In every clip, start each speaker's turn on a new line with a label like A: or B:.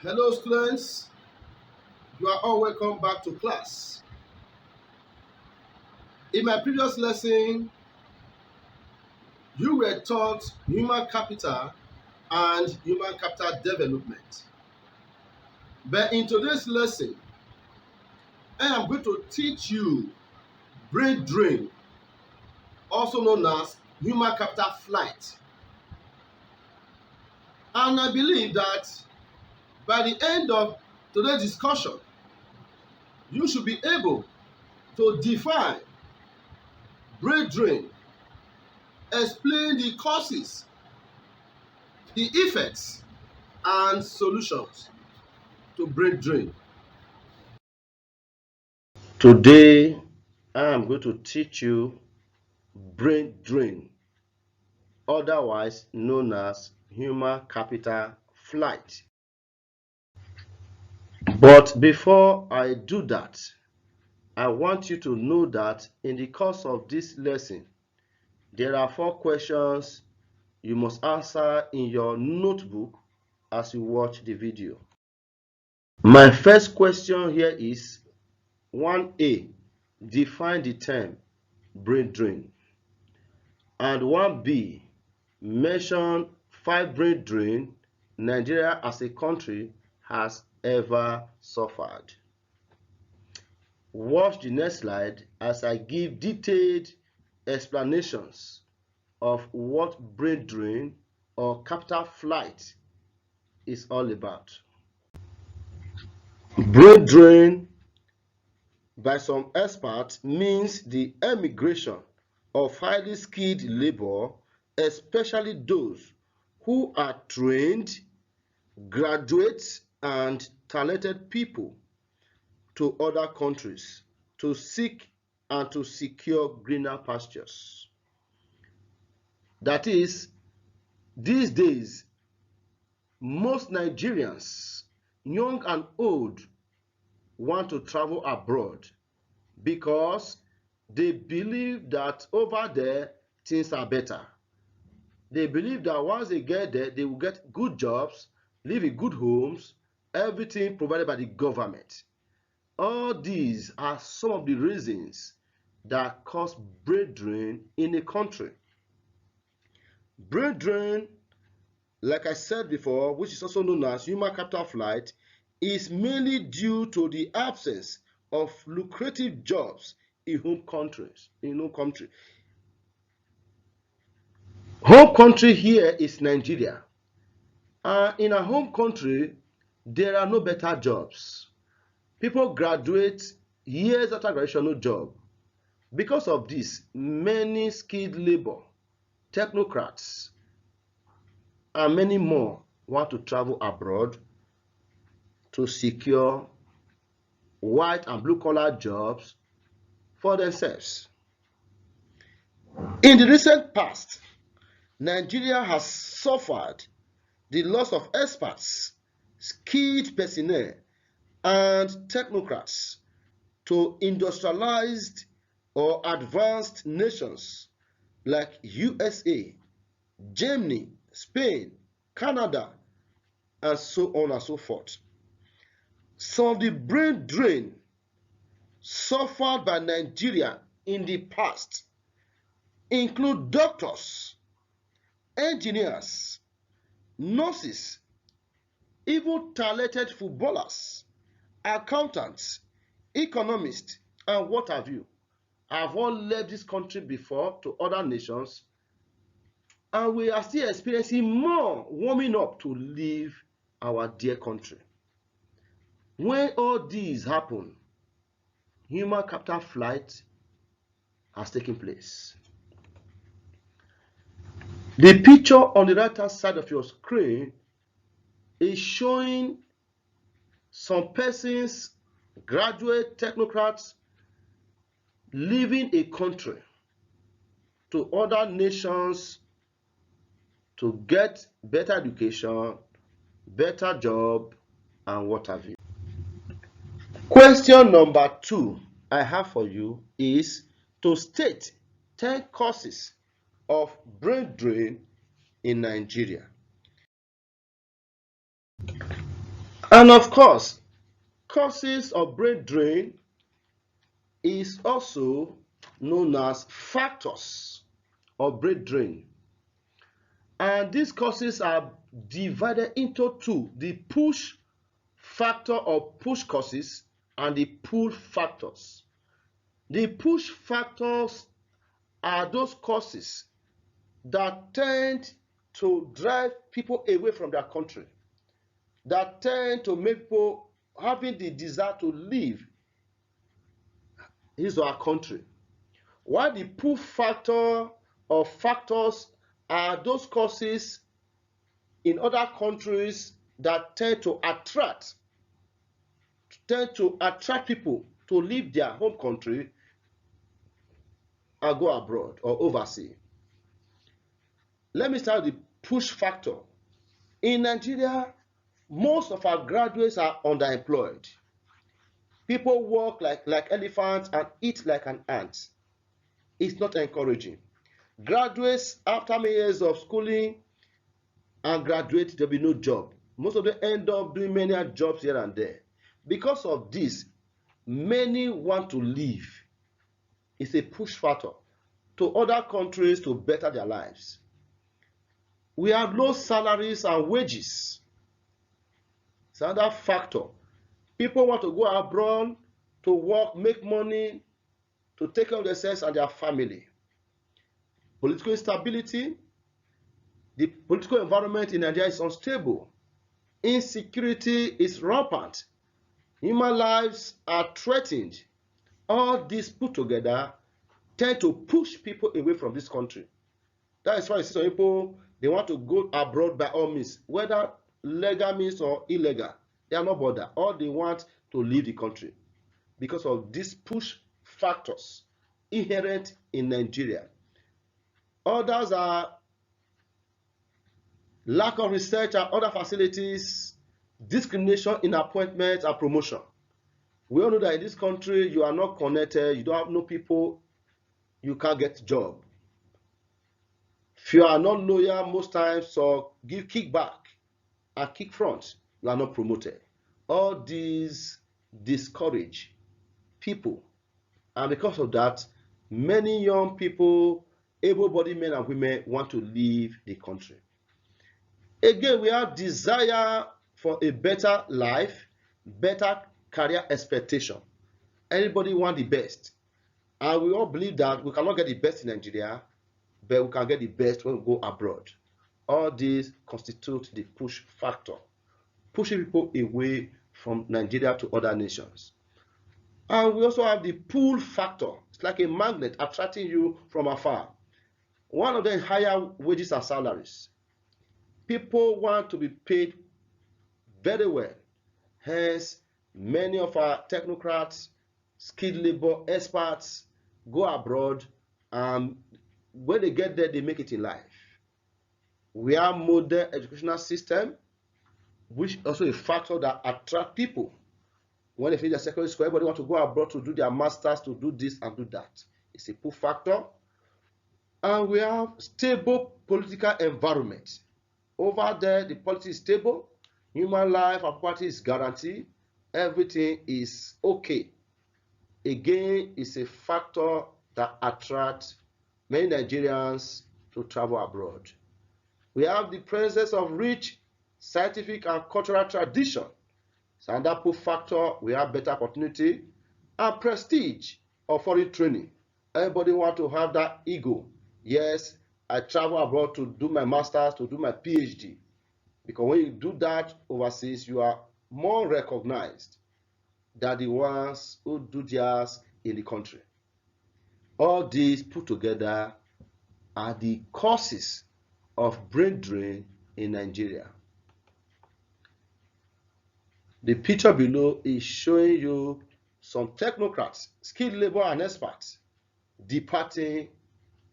A: Hello students, you are all welcome back to class. In my previous lesson, you were taught human capital and human capital development. But in today's lesson, I am going to teach you brain drain, also known as human capital flight. And I believe that by the end of today's discussion, you should be able to define brain drain, explain the causes, the effects, and solutions to brain drain. Today, I am going to teach you brain drain, otherwise known as human capital flight. But before I do that, I want you to know that in the course of this lesson, there are 4 questions you must answer in your notebook as you watch the video. My first question here is 1A. Define the term brain drain. And 1B. Mention 5 brain drain Nigeria as a country has ever suffered. Watch the next slide as I give detailed explanations of what brain drain or capital flight is all about. Brain drain, by some experts, means the emigration of highly skilled labor, especially those who are trained, graduates, and talented people, to other countries to seek and to secure greener pastures. That is, these days, most Nigerians, young and old, want to travel abroad because they believe that over there things are better. They believe that once they get there, they will get good jobs, live in good homes, everything provided by the government. All these are some of the reasons that cause brain drain in a country. Brain drain, like I said before, which is also known as human capital flight, is mainly due to the absence of lucrative jobs in home countries. Home country here is Nigeria. In our home country, there are no better jobs. People graduate years after graduation, no job. Because of this, many skilled labor, technocrats, and many more want to travel abroad to secure white and blue collar jobs for themselves. In the recent past, Nigeria has suffered the loss of experts, skilled personnel, and technocrats to industrialized or advanced nations like USA, Germany, Spain, Canada, and so on and so forth. Some of the brain drain suffered by Nigeria in the past include doctors, engineers, nurses, even talented footballers, accountants, economists, and what have you. Have all left this country before to other nations, and we are still experiencing more warming up to leave our dear country. When all these happen, human capital flight has taken place. The picture on the right hand side of your screen is showing some persons, graduate technocrats, leaving a country to other nations to get better education, better job, and what have you. Question number 2 I have for you is to state 10 causes of brain drain in Nigeria. And of course, causes of brain drain is also known as factors of brain drain. And these causes are divided into two: the push factor or push causes and the pull factors. The push factors are those causes that tend to drive people away from their country, that tend to make people having the desire to leave his or her country. While the pull factor or factors are those causes in other countries that tend to attract people to leave their home country and go abroad or overseas. Let me start with the push factor. In Nigeria, most of our graduates are underemployed. People work like elephants and eat like an ant. It's not encouraging. Graduates, after many years of schooling and graduate, there'll be no job. Most of them end up doing many jobs here and there. Because of this, many want to leave. It's a push factor to other countries to better their lives. We have low salaries and wages. It's another factor. People want to go abroad to work, make money, to take care of themselves and their family. Political instability. The political environment in Nigeria is unstable. Insecurity is rampant. Human lives are threatened. All these put together tend to push people away from this country. That is why you see some people, they want to go abroad by all means, whether legal means or illegal. They are not bothered. All they want to leave the country because of these push factors inherent in Nigeria. Others are lack of research and other facilities, discrimination in appointments and promotion. We all know that in this country, you are not connected, you don't have no people, you can't get a job. If you are not loyal most times or give kickback and kick front, you are not promoted. All these discourage people, and because of that, many young people, able-bodied men and women, want to leave the country. Again, we have desire for a better life, better career expectation. Anybody want the best, and we all believe that we cannot get the best in Nigeria, but we can get the best when we go abroad. All these constitute the push factor, pushing people away from Nigeria to other nations. And we also have the pull factor. It's like a magnet attracting you from afar. One of them, higher wages and salaries. People want to be paid very well. Hence, many of our technocrats, skilled labor experts go abroad, and when they get there, they make it in life. We have modern educational system, which also a factor that attract people. When they finish their secondary school, everybody want to go abroad to do their masters, to do this and do that. It's a pull factor. And we have stable political environment. Over there, the policy is stable, human life and property is guaranteed, everything is okay. Again, it's a factor that attracts many Nigerians to travel abroad. We have the presence of rich scientific and cultural tradition. So under pull factor, we have better opportunity and prestige of foreign training. Everybody want to have that ego. Yes, I travel abroad to do my master's, to do my PhD. Because when you do that overseas, you are more recognized than the ones who do theirs in the country. All these put together are the causes of brain drain in Nigeria. The picture below is showing you some technocrats, skilled labor and experts departing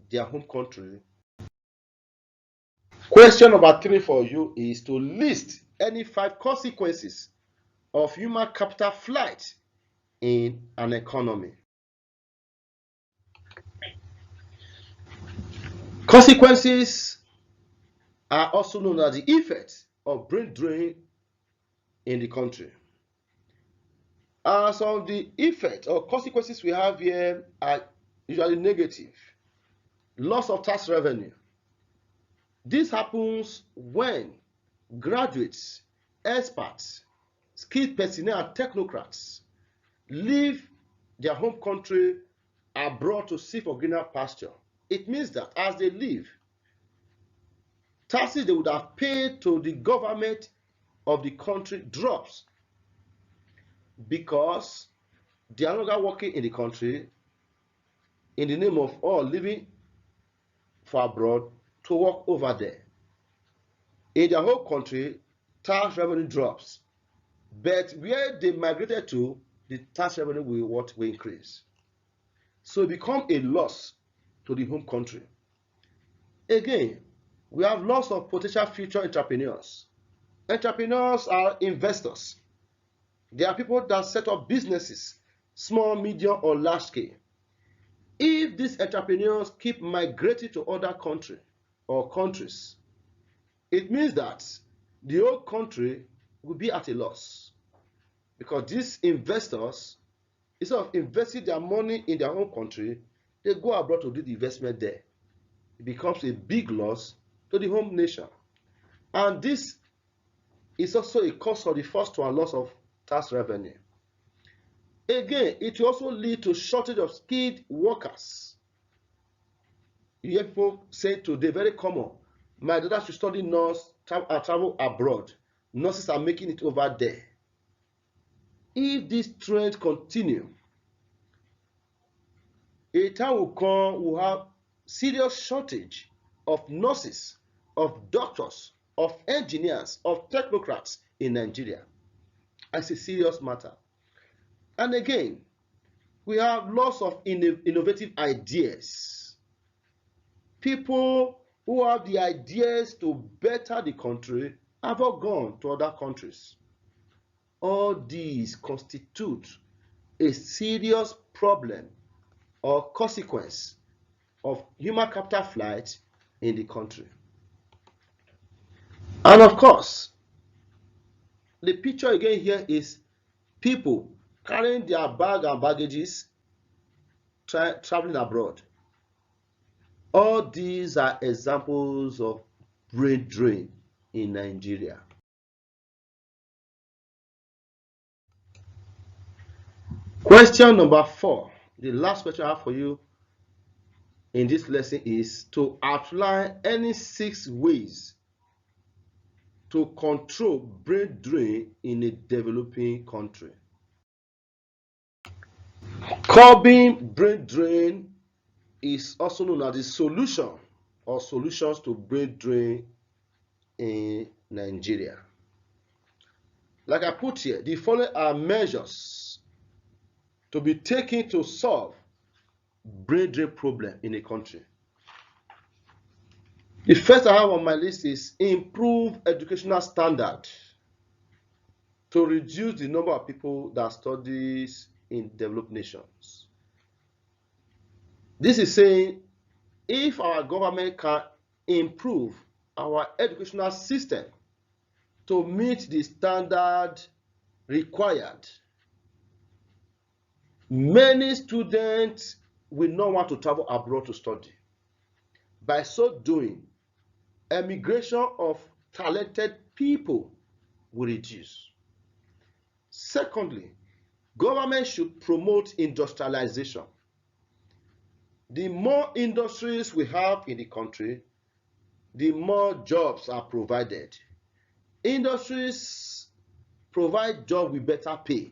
A: their home country. Question number 3 for you is to list any 5 consequences of human capital flight in an economy. Consequences are also known as the effects of brain drain in the country. Some of the effects or consequences we have here are usually negative. Loss of tax revenue. This happens when graduates, experts, skilled personnel, and technocrats leave their home country abroad to seek for greener pasture. It means that as they leave, taxes they would have paid to the government of the country drops because they are no longer working in the country in the name of living for abroad to work over there. In their home country, tax revenue drops, but where they migrated to, the tax revenue will increase. So it becomes a loss to the home country. Again, we have loss of potential future entrepreneurs. Entrepreneurs are investors. They are people that set up businesses, small, medium, or large scale. If these entrepreneurs keep migrating to other countries or countries, it means that the whole country will be at a loss because these investors, instead of investing their money in their own country, they go abroad to do the investment there. It becomes a big loss to the home nation. And this is also a cause for the first one, loss of tax revenue. Again, it will also lead to shortage of skilled workers. You hear people say today, very common, my daughter should study nurse and travel abroad. Nurses are making it over there. If this trend continue, a time will come, we'll have serious shortage of nurses, of doctors, of engineers, of technocrats in Nigeria. It's a serious matter. And again, we have lots of innovative ideas. People who have the ideas to better the country have all gone to other countries. All these constitute a serious problem or consequence of human capital flight in the country. And of course, the picture again here is people carrying their bag and baggages traveling abroad. All these are examples of brain drain in Nigeria. Question number 4, the last question I have for you in this lesson is to outline any 6 ways to control brain drain in a developing country. Curbing brain drain is also known as the solution or solutions to brain drain in Nigeria. Like I put here, the following are measures to be taken to solve brain drain problem in a country. The first I have on my list is improve educational standard to reduce the number of people that studies in developed nations. This is saying if our government can improve our educational system to meet the standard required, many students will not want to travel abroad to study. By so doing, emigration of talented people will reduce. Secondly, government should promote industrialization. The more industries we have in the country, the more jobs are provided. Industries provide jobs with better pay.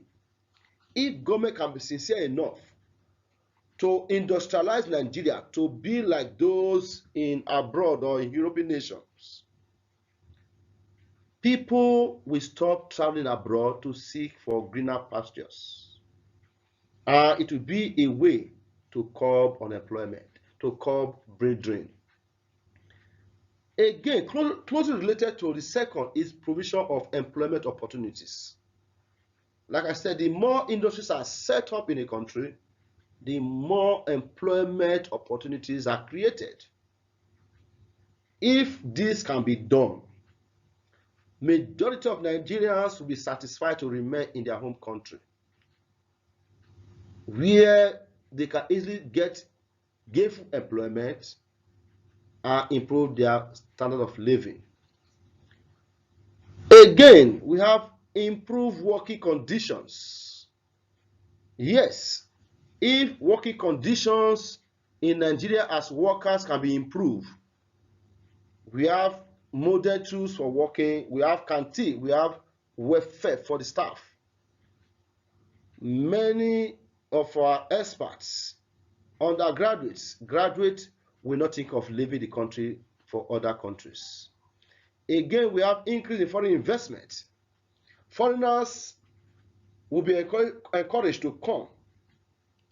A: If government can be sincere enough to industrialize Nigeria to be like those in abroad or in European nations, people will stop traveling abroad to seek for greener pastures. It will be a way to curb unemployment, to curb brain drain. Again, closely related to the second is provision of employment opportunities. Like I said, the more industries are set up in a country, the more employment opportunities are created. If this can be done, majority of Nigerians will be satisfied to remain in their home country, where they can easily get gainful employment and improve their standard of living. Again, we have improved working conditions. Yes, if working conditions in Nigeria as workers can be improved, we have modern tools for working, we have canteen, we have welfare for the staff. Many of our experts, undergraduates, graduates will not think of leaving the country for other countries. Again, we have increase in foreign investment. Foreigners will be encouraged to come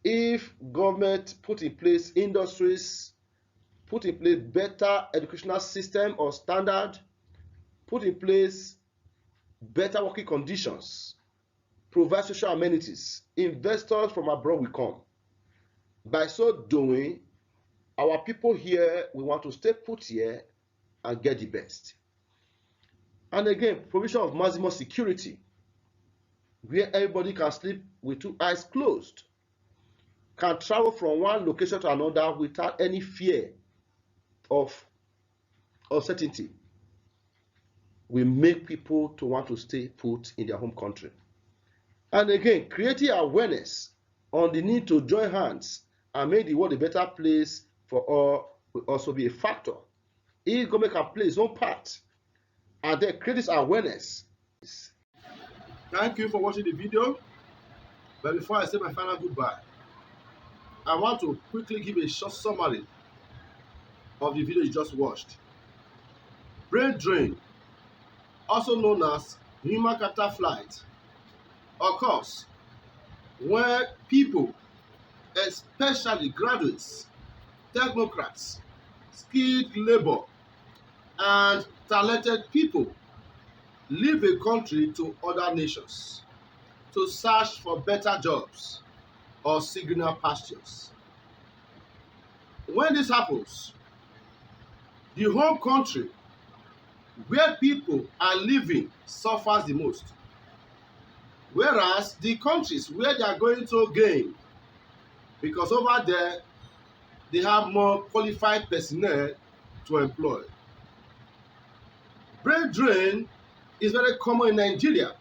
A: if government put in place industries, put in place better educational system or standard, put in place better working conditions, provide social amenities. Investors from abroad will come. By so doing, our people here, we want to stay put here and get the best. And again, provision of maximum security, where everybody can sleep with two eyes closed, can travel from one location to another without any fear of uncertainty, will make people to want to stay put in their home country. And again, creating awareness on the need to join hands and make the world a better place for all will also be a factor. If government can play its own part and then create this awareness. Thank you for watching the video. But before I say my final goodbye, I want to quickly give a short summary of the video you just watched. Brain drain, also known as human capital flight, occurs when people, especially graduates, technocrats, skilled labor, and talented people, leave a country to other nations to search for better jobs or greener pastures. When this happens, the home country where people are living suffers the most, whereas the countries where they are going to gain, because over there they have more qualified personnel to employ. Brain drain is very common in Nigeria.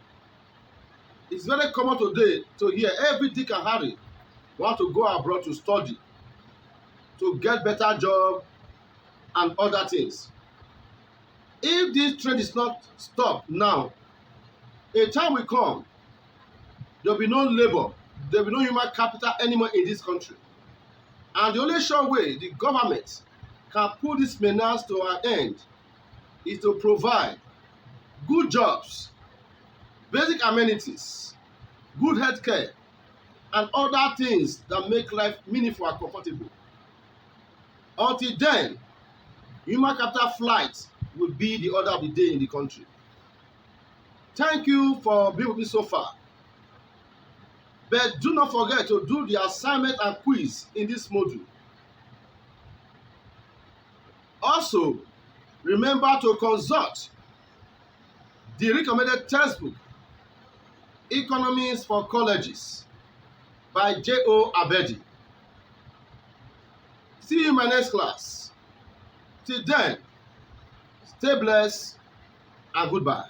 A: It's very common today to hear every Dick and Harry want to go abroad to study, to get better job and other things. If this trend is not stopped now, a time will come, there will be no labor, there will be no human capital anymore in this country. And the only sure way the government can put this menace to an end is to provide good jobs, basic amenities, good health care, and other things that make life meaningful and comfortable. Until then, human capital flight will be the order of the day in the country. Thank you for being with me so far. But do not forget to do the assignment and quiz in this module. Also, remember to consult the recommended textbook, Economics for Colleges by J.O. Abedi. See you in my next class. Till then, stay blessed and goodbye.